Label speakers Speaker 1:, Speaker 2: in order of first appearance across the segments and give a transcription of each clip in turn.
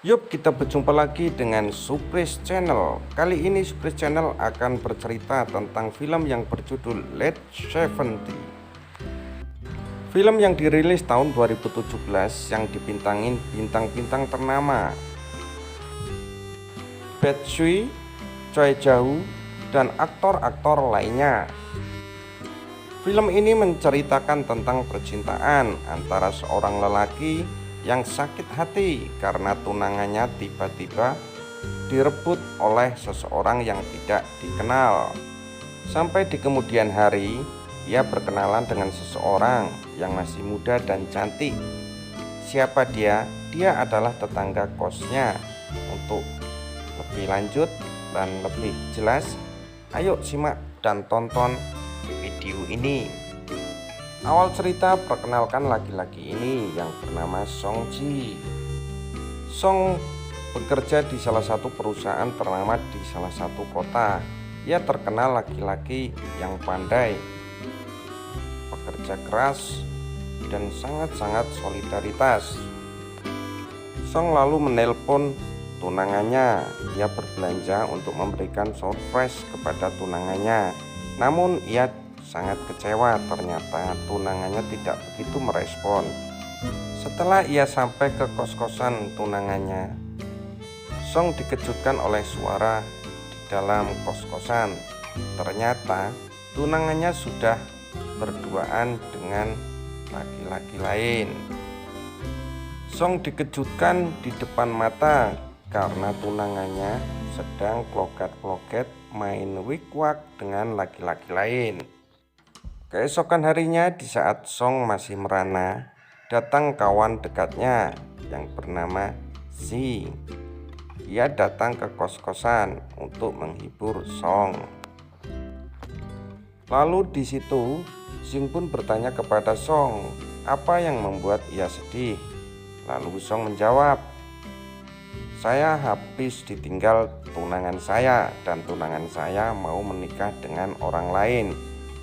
Speaker 1: Yuk kita berjumpa lagi dengan Surprise Channel. Kali ini Surprise Channel akan bercerita tentang film yang berjudul Late 70. Film yang dirilis tahun 2017 yang dibintangin bintang-bintang ternama Baekhyun, Choi Jae-woo, dan aktor-aktor lainnya. Film ini menceritakan tentang percintaan antara seorang lelaki yang sakit hati karena tunangannya tiba-tiba direbut oleh seseorang yang tidak dikenal. Sampai di kemudian hari, ia berkenalan dengan seseorang yang masih muda dan cantik. Siapa dia? Dia adalah tetangga kosnya. Untuk lebih lanjut dan lebih jelas, ayo simak dan tonton video ini. Awal cerita perkenalkan laki-laki ini yang bernama Song Ji. Song bekerja di salah satu perusahaan ternama di salah satu kota. Ia terkenal laki-laki yang pandai, pekerja keras, dan sangat-sangat solidaritas. Song lalu menelpon tunangannya. Ia berbelanja untuk memberikan surprise kepada tunangannya. Namun ia sangat kecewa, ternyata tunangannya tidak begitu merespon. Setelah ia sampai ke kos-kosan tunangannya, Song dikejutkan oleh suara di dalam kos-kosan. Ternyata tunangannya sudah berduaan dengan laki-laki lain. Song dikejutkan di depan mata karena tunangannya sedang kloget-kloget main wik-wak dengan laki-laki lain. Keesokan harinya, di saat Song masih merana, datang kawan dekatnya yang bernama Si. Ia datang ke kos-kosan untuk menghibur Song. Lalu di situ, Sing pun bertanya kepada Song, apa yang membuat ia sedih. Lalu Song menjawab, saya habis ditinggal tunangan saya dan tunangan saya mau menikah dengan orang lain.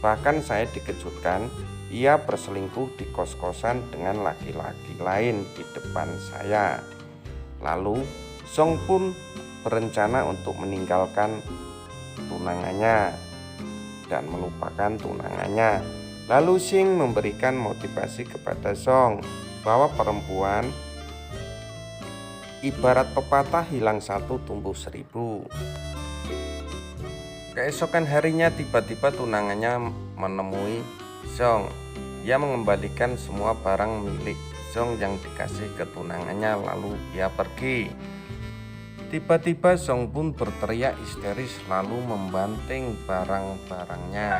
Speaker 1: Bahkan saya dikejutkan ia berselingkuh di kos-kosan dengan laki-laki lain di depan saya. Lalu Song pun berencana untuk meninggalkan tunangannya dan melupakan tunangannya. Lalu Sing memberikan motivasi kepada Song bahwa perempuan ibarat pepatah, hilang satu tumbuh seribu. Keesokan harinya tiba-tiba tunangannya menemui Song. Ia mengembalikan semua barang milik Song yang dikasih ke tunangannya, lalu ia pergi. Tiba-tiba Song pun berteriak histeris lalu membanting barang-barangnya.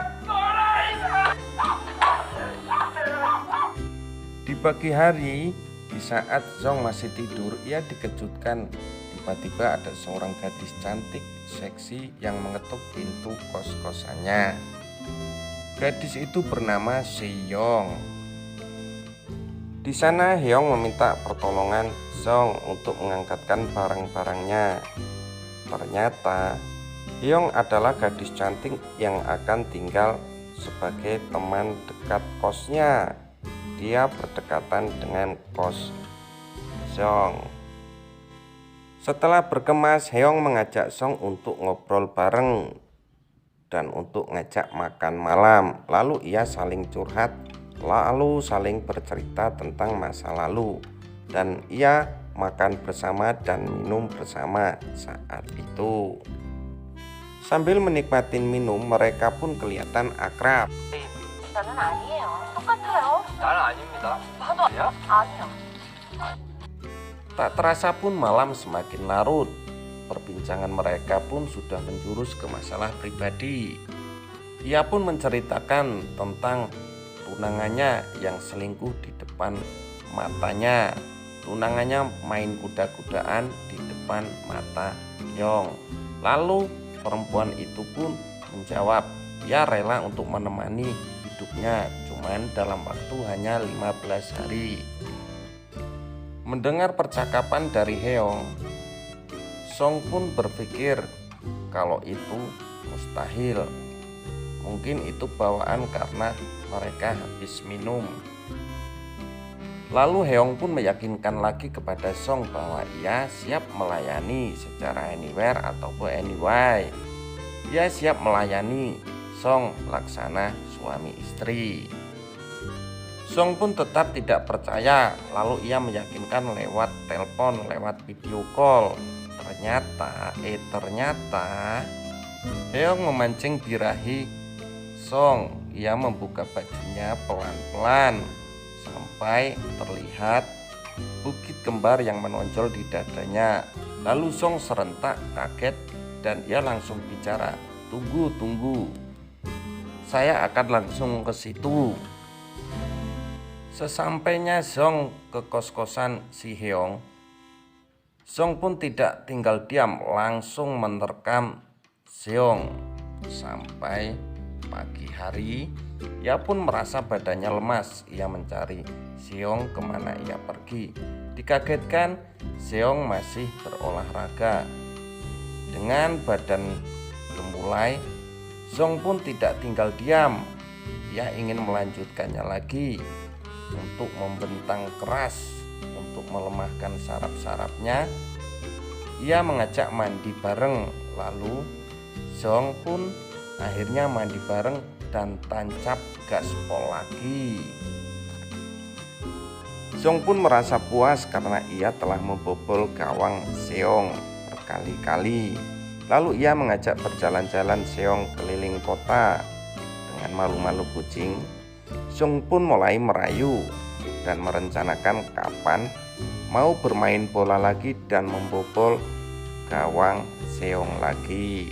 Speaker 1: Di pagi hari, di saat Song masih tidur, ia dikejutkan. Tiba-tiba ada seorang gadis cantik, seksi yang mengetuk pintu kos-kosannya. Gadis itu bernama Seyong. Di sana Hyung meminta pertolongan Song untuk mengangkatkan barang-barangnya. Ternyata Hyung adalah gadis cantik yang akan tinggal sebagai teman dekat kosnya. Dia berdekatan dengan kos Song. Setelah berkemas, Hyung mengajak Song untuk ngobrol bareng dan untuk ngajak makan malam. Lalu ia saling curhat, lalu saling bercerita tentang masa lalu. Dan ia makan bersama dan minum bersama saat itu. Sambil menikmati minum, mereka pun kelihatan akrab.
Speaker 2: 나는 아니에요. 똑같아요.
Speaker 3: 나는 아닙니다.
Speaker 2: 나도
Speaker 3: 야?
Speaker 2: 아니야.
Speaker 1: Tak terasa pun malam semakin larut. Perbincangan mereka pun sudah menjurus ke masalah pribadi. Ia pun menceritakan tentang tunangannya yang selingkuh di depan matanya. Tunangannya main kuda-kudaan di depan mata Hyung. Lalu perempuan itu pun menjawab, ia rela untuk menemani hidupnya, cuman dalam waktu hanya 15 hari. Mendengar percakapan dari Hyung, Song pun berpikir kalau itu mustahil. Mungkin itu bawaan karena mereka habis minum. Lalu Heong pun meyakinkan lagi kepada Song bahwa ia siap melayani secara anywhere ataupun anyway. Ia siap melayani Song laksana suami istri. Song pun tetap tidak percaya, lalu ia meyakinkan lewat telepon, lewat video call. Ternyata Heong memancing birahi Song. Ia membuka bajunya pelan-pelan sampai terlihat bukit kembar yang menonjol di dadanya. Lalu Song serentak kaget dan ia langsung bicara, Tunggu, saya akan langsung ke situ." Sesampainya Song ke kos-kosan si Heong, Song pun tidak tinggal diam, langsung menerkam Seong. Sampai pagi hari, ia pun merasa badannya lemas. Ia mencari Seong kemana ia pergi. Dikagetkan, Seong masih berolahraga. Dengan badan gemulai, Song pun tidak tinggal diam. Ia ingin melanjutkannya lagi untuk membentang keras, untuk melemahkan saraf-sarafnya. Ia mengajak mandi bareng. Lalu Song pun akhirnya mandi bareng dan tancap gaspol lagi. Song pun merasa puas karena ia telah membobol gawang Seong berkali-kali. Lalu ia mengajak berjalan-jalan Seong keliling kota. Dengan malu-malu kucing, Song pun mulai merayu dan merencanakan kapan mau bermain bola lagi dan membobol gawang Seong lagi.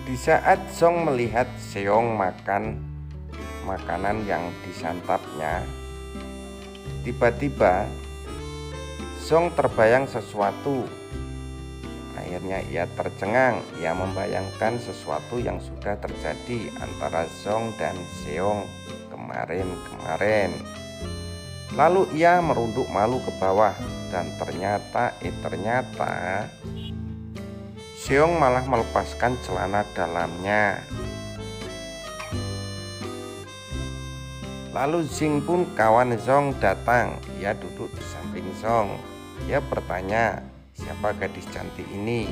Speaker 1: Di saat Song melihat Seong makan makanan yang disantapnya, tiba-tiba Song terbayang sesuatu. Akhirnya ia tercengang. Ia membayangkan sesuatu yang sudah terjadi antara Song dan Seong kemarin. Lalu ia merunduk malu ke bawah dan ternyata Seong malah melepaskan celana dalamnya. Lalu Jing pun kawan Song datang. Ia duduk di samping Song. Ia bertanya, "Siapa gadis cantik ini?"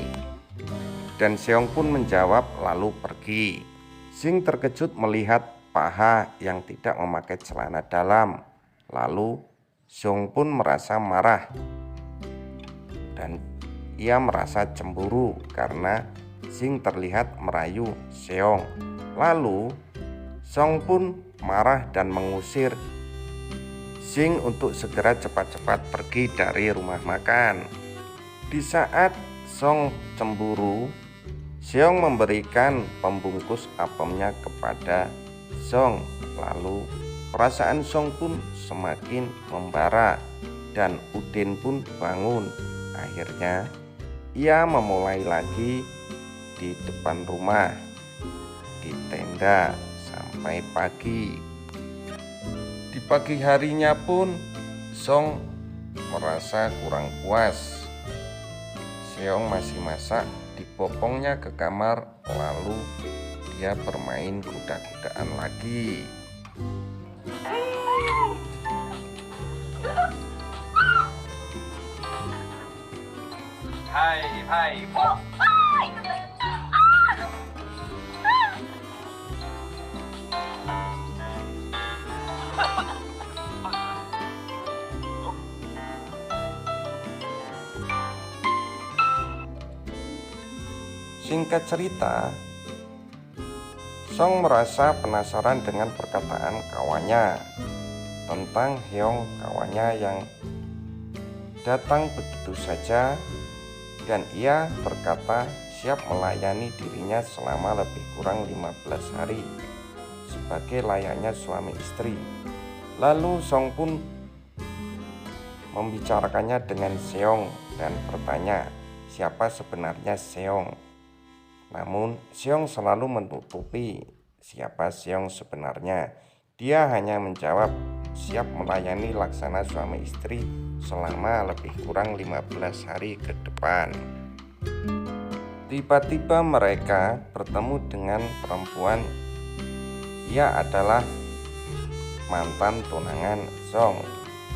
Speaker 1: Dan Seong pun menjawab lalu pergi. Jing terkejut melihat paha yang tidak memakai celana dalam. Lalu Song pun merasa marah dan ia merasa cemburu karena Jing terlihat merayu Seong. Lalu Song pun marah dan mengusir Jing untuk segera cepat-cepat pergi dari rumah makan. Di saat Song cemburu, Seong memberikan pembungkus apemnya kepada Song. Lalu perasaan Song pun semakin membara dan Udin pun bangun. Akhirnya ia memulai lagi di depan rumah, di tenda sampai pagi. Di pagi harinya pun Song merasa kurang puas. Seong masih masak, dibopongnya ke kamar, lalu dia bermain kuda-kudaan lagi.
Speaker 3: Hai.
Speaker 1: Singkat cerita, Song merasa penasaran dengan perkataan kawannya tentang Heong, kawannya yang datang begitu saja, dan ia berkata siap melayani dirinya selama lebih kurang 15 hari sebagai layaknya suami istri. Lalu Song pun membicarakannya dengan Seong dan bertanya siapa sebenarnya Seong. Namun Seong selalu menutupi siapa Seong sebenarnya. Dia hanya menjawab siap melayani laksana suami istri selama lebih kurang 15 hari ke depan. Tiba-tiba mereka bertemu dengan perempuan. Ia adalah mantan tunangan Song.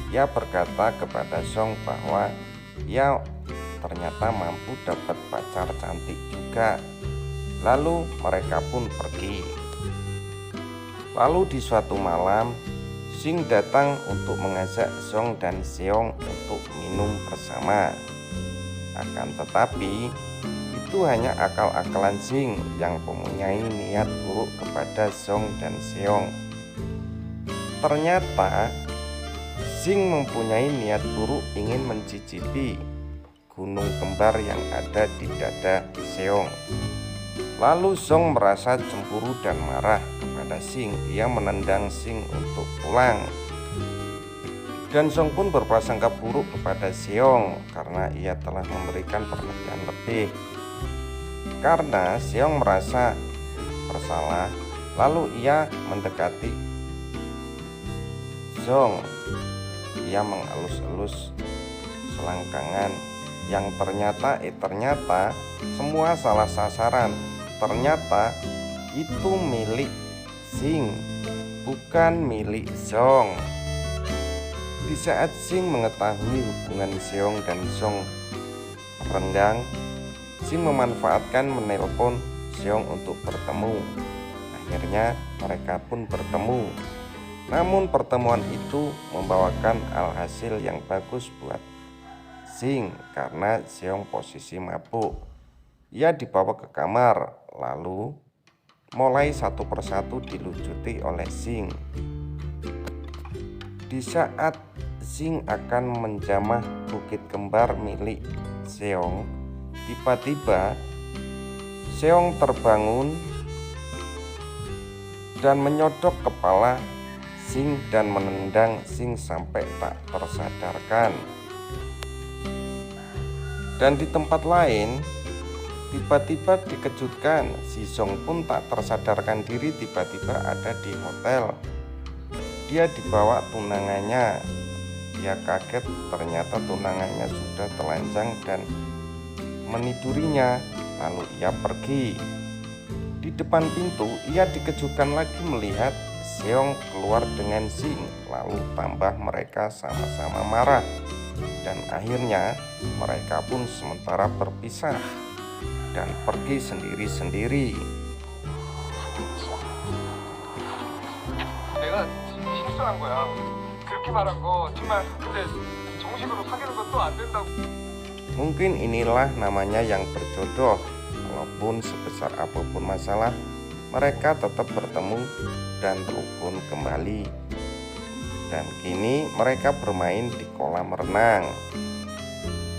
Speaker 1: Ia berkata kepada Song bahwa ia ternyata mampu dapat pacar cantik juga. Lalu mereka pun pergi. Lalu di suatu malam, Sing datang untuk mengajak Song dan Seong untuk minum bersama. Akan tetapi itu hanya akal-akalan Sing yang mempunyai niat buruk kepada Song dan Seong. Ternyata Sing mempunyai niat buruk ingin mencicipi gunung kembar yang ada di dada Seong. Lalu Song merasa cemburu dan marah kepada Sing. Ia menendang Sing untuk pulang. Dan Song pun berprasangka buruk kepada Seong karena ia telah memberikan perhatian lebih. Karena Seong merasa bersalah, lalu ia mendekati Song. Ia mengelus-elus selangkangan yang ternyata semua salah sasaran. Ternyata itu milik Sing, bukan milik Song. Di saat Sing mengetahui hubungan Seong dan Song renggang, Sing memanfaatkan menelpon Seong untuk bertemu. Akhirnya mereka pun bertemu. Namun pertemuan itu membawakan alhasil yang bagus buat Sing karena Seong posisi mabuk. Ia dibawa ke kamar, lalu mulai satu persatu dilucuti oleh Sing. Di saat Sing akan menjamah bukit kembar milik Seong, tiba-tiba Seong terbangun dan menyodok kepala Sing dan menendang Sing sampai tak tersadarkan. Dan di tempat lain, tiba-tiba dikejutkan, si Song pun tak tersadarkan diri tiba-tiba ada di hotel. Dia dibawa tunangannya. Ia kaget ternyata tunangannya sudah telanjang dan menidurinya. Lalu ia pergi. Di depan pintu ia dikejutkan lagi melihat Seong keluar dengan Sing. Lalu tambah mereka sama-sama marah. Dan akhirnya mereka pun sementara berpisah dan pergi sendiri-sendiri.
Speaker 3: 내가 실수한 거야. 그렇게 말한 거 정말 근데 정식으로 사귀는 건 또 안 된다고.
Speaker 1: Mungkin inilah namanya yang berjodoh. Walaupun sebesar apapun masalah, mereka tetap bertemu dan rukun kembali. Dan kini mereka bermain di kolam renang.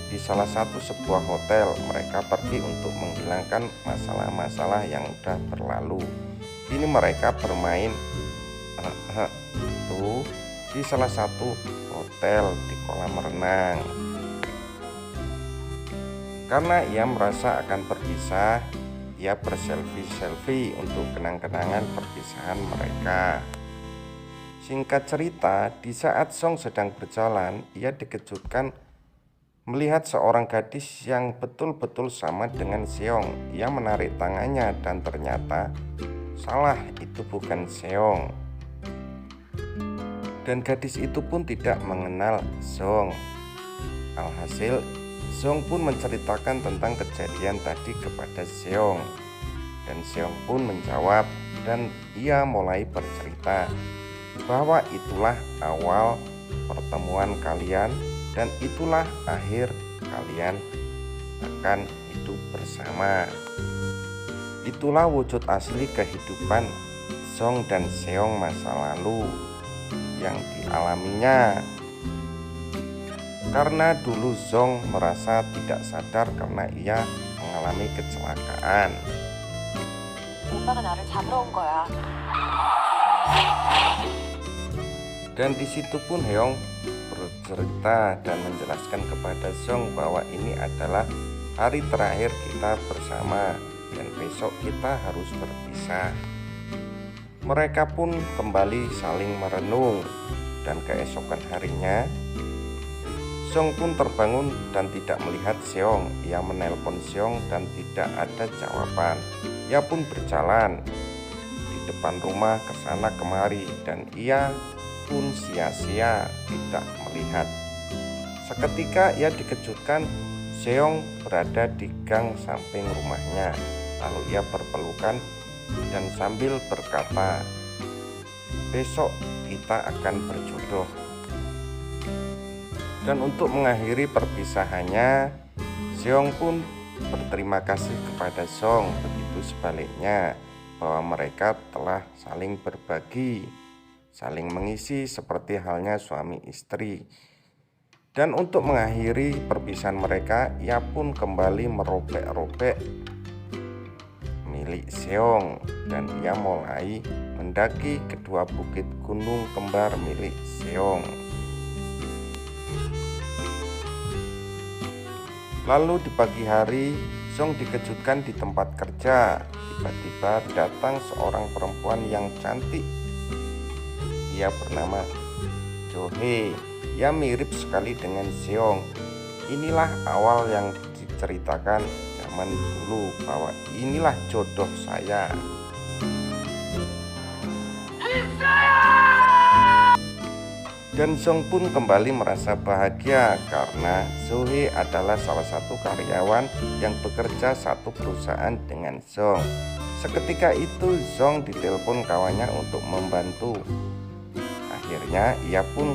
Speaker 1: Di salah satu sebuah hotel, mereka pergi untuk menghilangkan masalah-masalah yang sudah berlalu. Kini mereka bermain itu di salah satu hotel di kolam renang. Karena ia merasa akan berpisah, ia berselfie-selfie untuk kenang-kenangan perpisahan mereka. Singkat cerita, di saat Song sedang berjalan, ia dikejutkan melihat seorang gadis yang betul-betul sama dengan Seong. Ia menarik tangannya dan ternyata salah, itu bukan Seong. Dan gadis itu pun tidak mengenal Song. Alhasil, Song pun menceritakan tentang kejadian tadi kepada Seong. Dan Seong pun menjawab dan ia mulai bercerita bahwa itulah awal pertemuan kalian dan itulah akhir kalian akan hidup bersama. Itulah wujud asli kehidupan Song dan Seong masa lalu yang dialaminya. Karena dulu Song merasa tidak sadar karena ia mengalami kecelakaan.
Speaker 2: 오빠가 나를 잡으러 온 거야.
Speaker 1: Dan di situ pun Heong bercerita dan menjelaskan kepada Song bahwa ini adalah hari terakhir kita bersama dan besok kita harus berpisah. Mereka pun kembali saling merenung dan keesokan harinya Song pun terbangun dan tidak melihat Seong. Ia menelpon Seong dan tidak ada jawaban. Ia pun berjalan di depan rumah ke sana kemari dan ia pun sia-sia tidak melihat. Seketika ia dikejutkan Seong berada di gang samping rumahnya. Lalu ia berpelukan dan sambil berkata, "Besok kita akan berjodoh." Dan untuk mengakhiri perpisahannya, Seong pun berterima kasih kepada Song. Begitu sebaliknya, bahwa mereka telah saling berbagi, saling mengisi seperti halnya suami istri. Dan untuk mengakhiri perpisahan mereka, ia pun kembali merobek-robek milik Seong dan ia mulai mendaki kedua bukit gunung kembar milik Seong. Lalu di pagi hari, Song dikejutkan di tempat kerja. Tiba-tiba datang seorang perempuan yang cantik. Ia bernama Jo-hee. Ia mirip sekali dengan Seong. Inilah awal yang diceritakan zaman dulu, bahwa inilah jodoh saya. Dan Song pun kembali merasa bahagia karena Jo-hee adalah salah satu karyawan yang bekerja satu perusahaan dengan Song. Seketika itu Song ditelepon kawannya untuk membantu. Akhirnya ia pun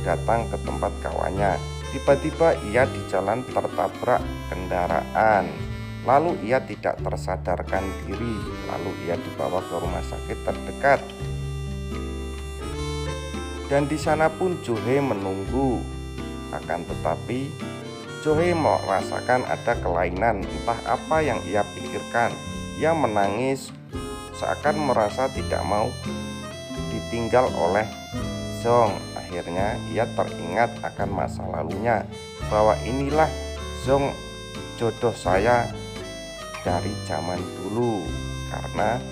Speaker 1: datang ke tempat kawannya. Tiba-tiba ia di jalan tertabrak kendaraan. Lalu ia tidak tersadarkan diri. Lalu ia dibawa ke rumah sakit terdekat. Dan di sana pun Jo-hee menunggu. Akan tetapi Jo-hee merasakan ada kelainan, entah apa yang ia pikirkan. Ia menangis seakan merasa tidak mau ditinggal oleh Song. Akhirnya ia teringat akan masa lalunya, bahwa inilah Song jodoh saya dari zaman dulu. Karena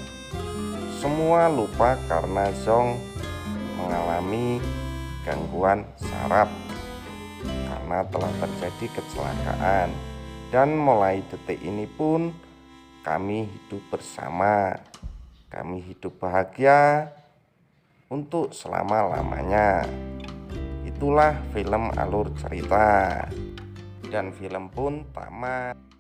Speaker 1: semua lupa karena Song mengalami gangguan saraf karena telah terjadi kecelakaan. Dan mulai detik ini pun kami hidup bersama. Kami hidup bahagia untuk selama-lamanya. Itulah film alur cerita. Dan film pun tamat.